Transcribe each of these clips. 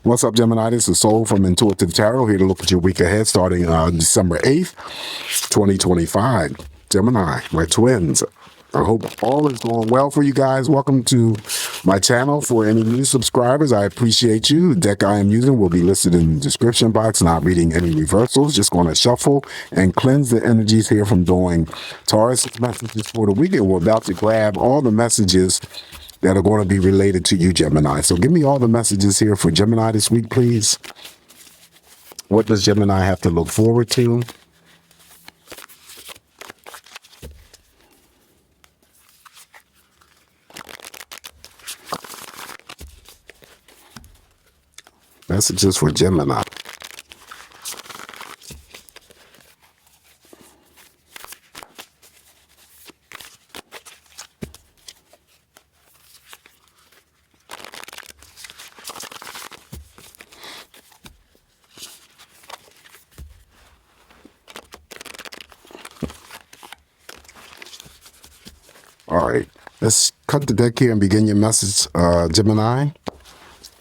What's up, Gemini? This is Soul from Intuitive Tarot, here to look at your week ahead starting December 8th, 2025. Gemini, my twins. I hope all is going well for you guys. Welcome to my channel. For any new subscribers, I appreciate you. The deck I am using will be listed in the description box. Not reading any reversals, just going to shuffle and cleanse the energies here from doing Taurus messages for the week. And we're about to grab all the messages that are going to be related to you, Gemini. So give me all the messages here for Gemini this week, please. What does Gemini have to look forward to? Messages for Gemini. All right, let's cut the deck here and begin your message, Gemini.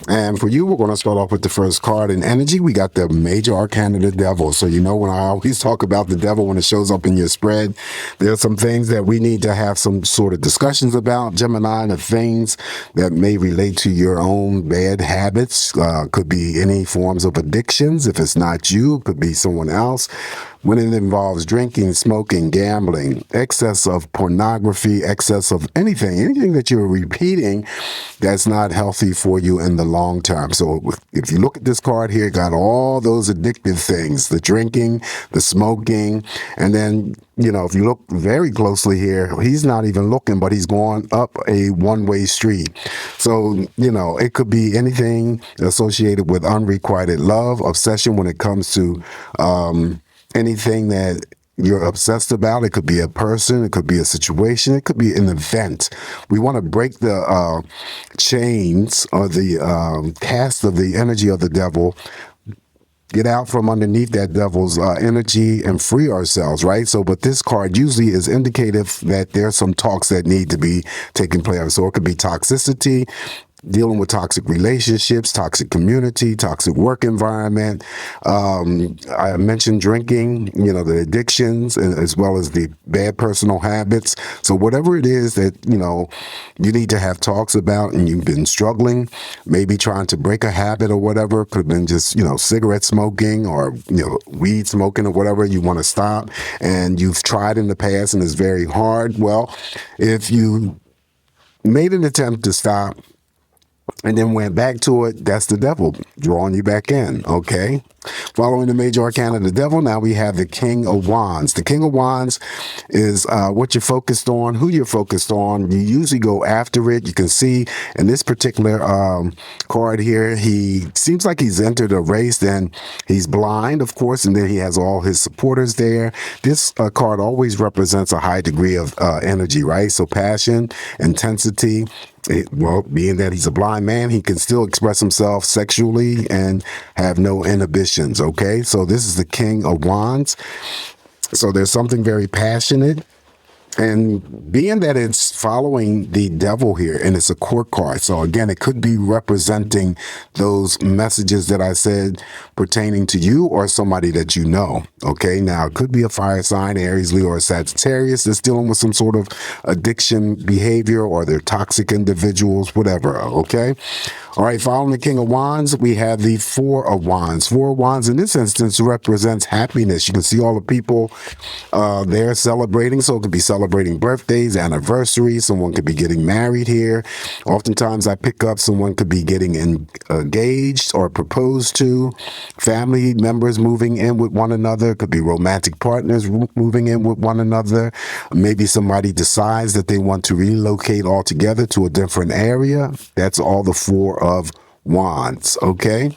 And for you, we're going to start off with the first card in energy. We got the major arcana, the devil. So, you know, when I always talk about the devil, when it shows up in your spread, there are some things that we need to have some sort of discussions about, Gemini, the things that may relate to your own bad habits. Could be any forms of addictions. If it's not you, could be someone else. When it involves drinking, smoking, gambling, excess of pornography, excess of anything that you're repeating that's not healthy for you in the long term. So if you look at this card here, it got all those addictive things, the drinking, the smoking, and then, you know, if you look very closely here, he's not even looking, but he's going up a one-way street. So, you know, it could be anything associated with unrequited love, obsession when it comes to, anything that you're obsessed about. It could be a person, it could be a situation, it could be an event. We want to break the chains or the cast of the energy of the devil, get out from underneath that devil's energy and free ourselves, right? So, but this card usually is indicative that there's some talks that need to be taking place. So it could be toxicity, dealing with toxic relationships, toxic community, toxic work environment. I mentioned drinking, you know, the addictions, as well as the bad personal habits. So whatever it is that, you know, you need to have talks about and you've been struggling, maybe trying to break a habit or whatever, could have been just, you know, cigarette smoking or, you know, weed smoking or whatever you want to stop, and you've tried in the past and it's very hard. Well, if you made an attempt to stop and then went back to it, that's the devil drawing you back in, okay? Following the major arcana of the devil, now we have the King of Wands. The King of Wands is what you're focused on, who you're focused on. You usually go after it. You can see in this particular card here, he seems like he's entered a race, and he's blind, of course, and then he has all his supporters there. This card always represents a high degree of energy, right? So passion, intensity. Well, being that he's a blind man, he can still express himself sexually and have no inhibitions, okay? So this is the King of Wands. So there's something very passionate. And being that it's following the devil here, and it's a court card, so again, it could be representing those messages that I said pertaining to you or somebody that you know, okay? Now, it could be a fire sign, Aries, Leo, or Sagittarius that's dealing with some sort of addiction behavior, or they're toxic individuals, whatever, okay? All right, following the King of Wands, we have the Four of Wands. Four of Wands, in this instance, represents happiness. You can see all the people there celebrating, so it could be celebrating birthdays, anniversaries. Someone could be getting married here. Oftentimes, I pick up someone could be getting engaged or proposed to. Family members moving in with one another. It could be romantic partners moving in with one another. Maybe somebody decides that they want to relocate altogether to a different area. That's all the Four of Wands, okay?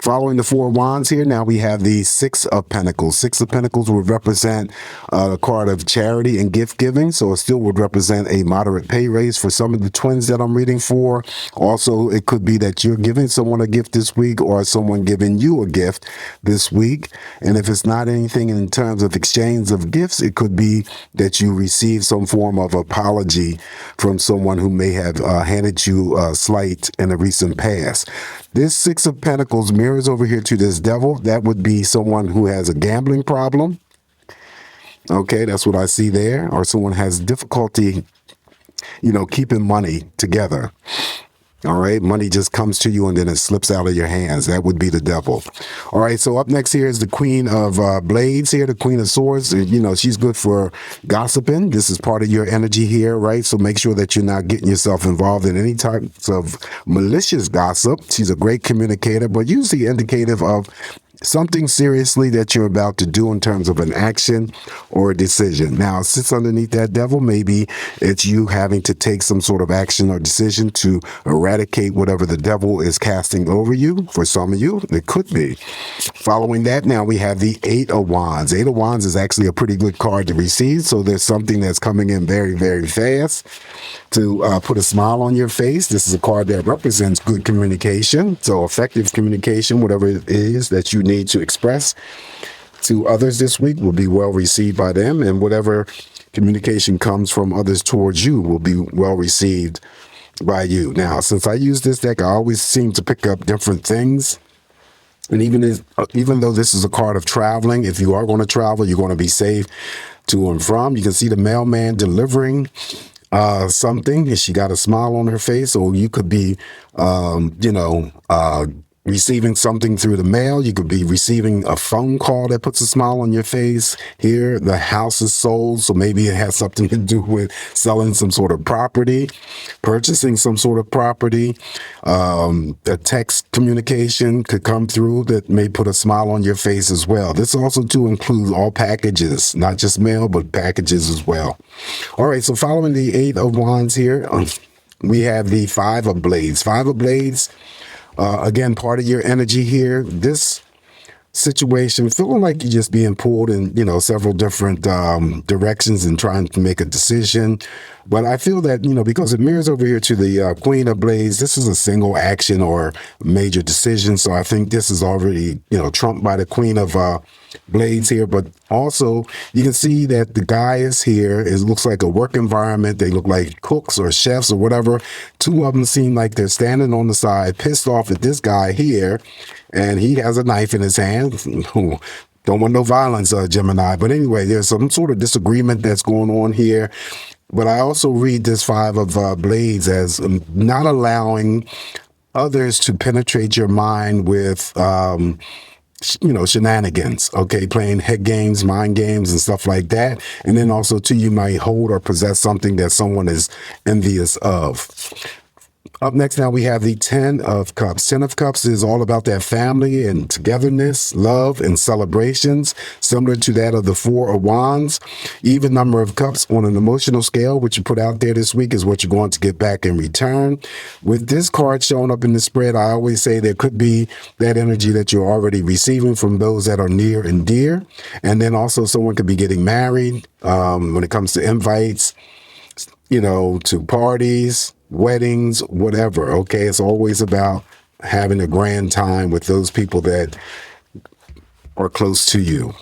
Following the Four of Wands here, now we have the Six of Pentacles. Six of Pentacles would represent a card of charity and gift giving, so it still would represent a moderate pay raise for some of the twins that I'm reading for. Also, it could be that you're giving someone a gift this week or someone giving you a gift this week. And if it's not anything in terms of exchange of gifts, it could be that you receive some form of apology from someone who may have handed you a slight in a recent past. This Six of Pentacles mirrors over here to this Devil. That would be someone who has a gambling problem. Okay, that's what I see there. Or someone has difficulty, keeping money together. All right, money just comes to you and then it slips out of your hands. That would be the Devil. All right, so up next here is the Queen of Blades here, the Queen of Swords. She's good for gossiping. This is part of your energy here, right? So make sure that you're not getting yourself involved in any types of malicious gossip. She's a great communicator, but usually indicative of something seriously that you're about to do in terms of an action or a decision. Now, it sits underneath that Devil. Maybe it's you having to take some sort of action or decision to eradicate whatever the Devil is casting over you. For some of you, it could be. Following that, now we have the Eight of Wands. Eight of Wands is actually a pretty good card to receive, so there's something that's coming in very, very fast to put a smile on your face. This is a card that represents good communication, so effective communication, whatever it is that you need to express to others this week will be well received by them, and whatever communication comes from others towards you will be well received by you. Now, since I use this deck, I always seem to pick up different things. And even though this is a card of traveling, if you are going to travel, you're going to be safe to and from. You can see the mailman delivering something, and she got a smile on her face. Or you could be, receiving something through the mail. You could be receiving a phone call that puts a smile on your face. Here, the house is sold, so maybe it has something to do with selling some sort of property, purchasing some sort of property. A text communication could come through that may put a smile on your face as well. This also to include all packages, not just mail, but packages as well. All right, so following the Eight of Wands here, we have the Five of Blades. Five of Blades, again, part of your energy here. This situation, feeling like you're just being pulled in, several different directions and trying to make a decision. But I feel that, because it mirrors over here to the Queen of Blades, this is a single action or major decision. So I think this is already, trumped by the Queen of Blades here. But also, you can see that the guy is here. It looks like a work environment. They look like cooks or chefs or whatever. Two of them seem like they're standing on the side, pissed off at this guy here. And he has a knife in his hand. Don't want no violence, Gemini. But anyway, there's some sort of disagreement that's going on here. But I also read this Five of Blades as not allowing others to penetrate your mind with, shenanigans, okay, playing head games, mind games, and stuff like that. And then also, too, you might hold or possess something that someone is envious of. Up next now we have the Ten of Cups. Ten of Cups is all about that family and togetherness, love, and celebrations, similar to that of the Four of Wands. Even number of cups on an emotional scale, which you put out there this week, is what you're going to get back in return. With this card showing up in the spread, I always say there could be that energy that you're already receiving from those that are near and dear. And then also someone could be getting married when it comes to invites, to parties, weddings, whatever. Okay, it's always about having a grand time with those people that are close to you.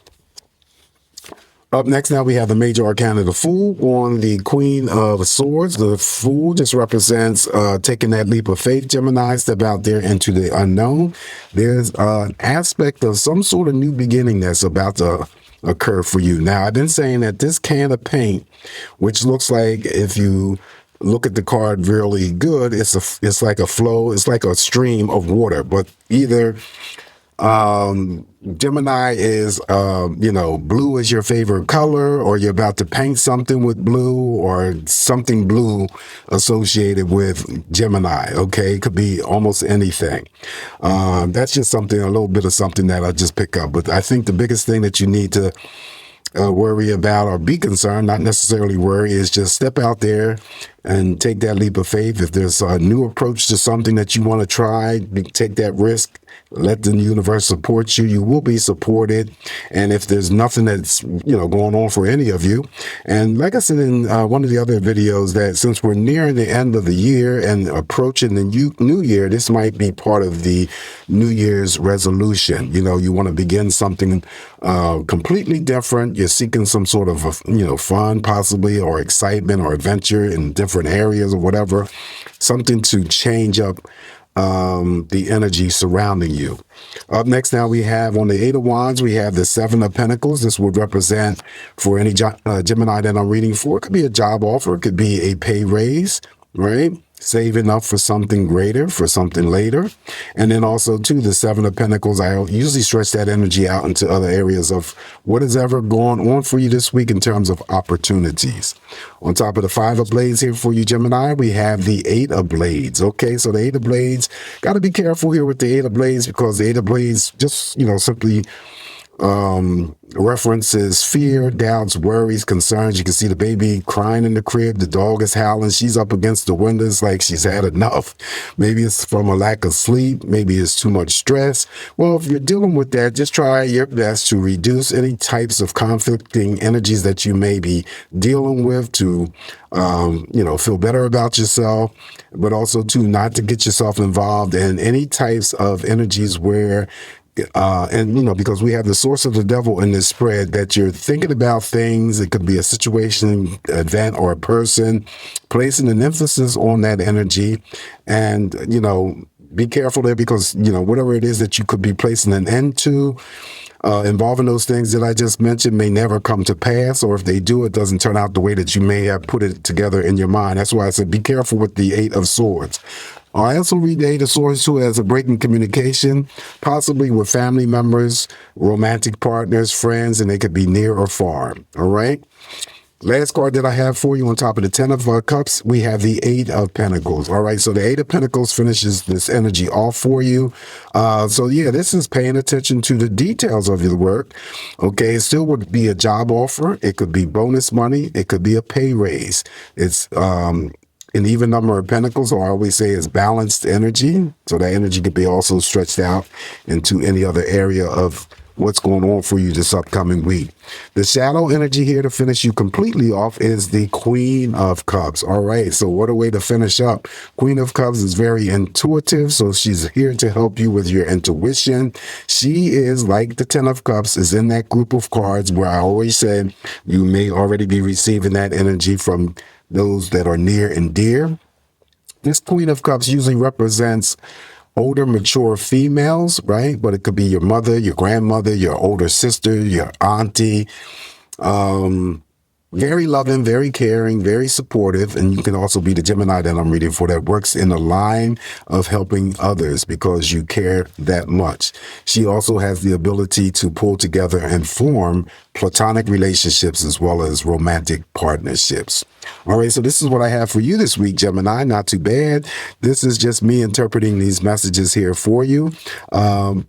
Up next now we have the major arcana, the Fool, on the Queen of Swords. The Fool just represents taking that leap of faith, Gemini, step out there into the unknown. There's an aspect of some sort of new beginning that's about to occur for you. Now, I've been saying that this can of paint, which looks like, if you look at the card really good, it's like a flow, it's like a stream of water. But either Gemini is, blue is your favorite color, or you're about to paint something with blue, or something blue associated with Gemini. Okay, it could be almost anything. That's just a little bit of something that I just pick up. But I think the biggest thing that you need to worry about or be concerned, not necessarily worry, is just step out there and take that leap of faith. If there's a new approach to something that you want to try, take that risk. Let the universe support you. You will be supported. And if there's nothing that's, going on for any of you. And like I said in one of the other videos, that since we're nearing the end of the year and approaching the new year, this might be part of the New Year's resolution. You want to begin something completely different. You're seeking some sort of, fun possibly, or excitement or adventure in different areas or whatever. Something to change up the energy surrounding you. Up next now we have on the 8 of Wands, we have the 7 of Pentacles. This would represent for any Gemini that I'm reading for. It could be a job offer. It could be a pay raise, right? Saving up for something greater, for something later. And then also too, the 7 of Pentacles, I usually stretch that energy out into other areas of what is ever going on for you this week in terms of opportunities. On top of the 5 of Blades here for you, Gemini, we have the 8 of Blades. Okay, so the 8 of Blades, got to be careful here with the 8 of Blades, because the 8 of Blades just, simply references fear, doubts, worries, concerns. You can see the baby crying in the crib. The dog is howling. She's up against the windows like she's had enough. Maybe it's from a lack of sleep. Maybe it's too much stress. Well, if you're dealing with that, just try your best to reduce any types of conflicting energies that you may be dealing with, to, feel better about yourself, but also to not to get yourself involved in any types of energies where because we have the source of the devil in this spread, that you're thinking about things. It could be a situation, event, or a person, placing an emphasis on that energy. And, be careful there, because, whatever it is that you could be placing an end to, involving those things that I just mentioned, may never come to pass, or if they do, it doesn't turn out the way that you may have put it together in your mind. That's why I said be careful with the 8 of Swords. I also read the 8 of Swords too as a break in communication, possibly with family members, romantic partners, friends, and they could be near or far. All right. Last card that I have for you on top of the 10 of Cups, we have the 8 of Pentacles. All right, so the 8 of Pentacles finishes this energy off for you. This is paying attention to the details of your work. Okay, it still would be a job offer. It could be bonus money. It could be a pay raise. It's an even number of pentacles, or I always say is balanced energy. So that energy could be also stretched out into any other area of what's going on for you this upcoming week. The shadow energy here to finish you completely off is the Queen of Cups. All right, so what a way to finish up. Queen of Cups is very intuitive, so she's here to help you with your intuition. She is like the 10 of Cups, is in that group of cards where I always said you may already be receiving that energy from those that are near and dear. This Queen of Cups usually represents older, mature females, right? But it could be your mother, your grandmother, your older sister, your auntie. Very loving, very caring, very supportive. And you can also be the Gemini that I'm reading for, that works in the line of helping others because you care that much. She also has the ability to pull together and form platonic relationships as well as romantic partnerships. All right, so this is what I have for you this week, Gemini. Not too bad. This is just me interpreting these messages here for you.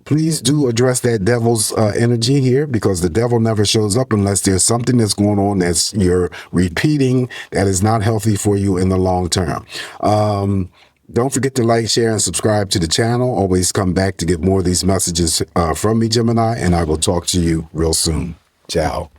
Please do address that devil's energy here, because the devil never shows up unless there's something that's going on that's you're repeating that is not healthy for you in the long term. Don't forget to like, share, and subscribe to the channel. Always come back to get more of these messages from me, Gemini, and I will talk to you real soon. Ciao.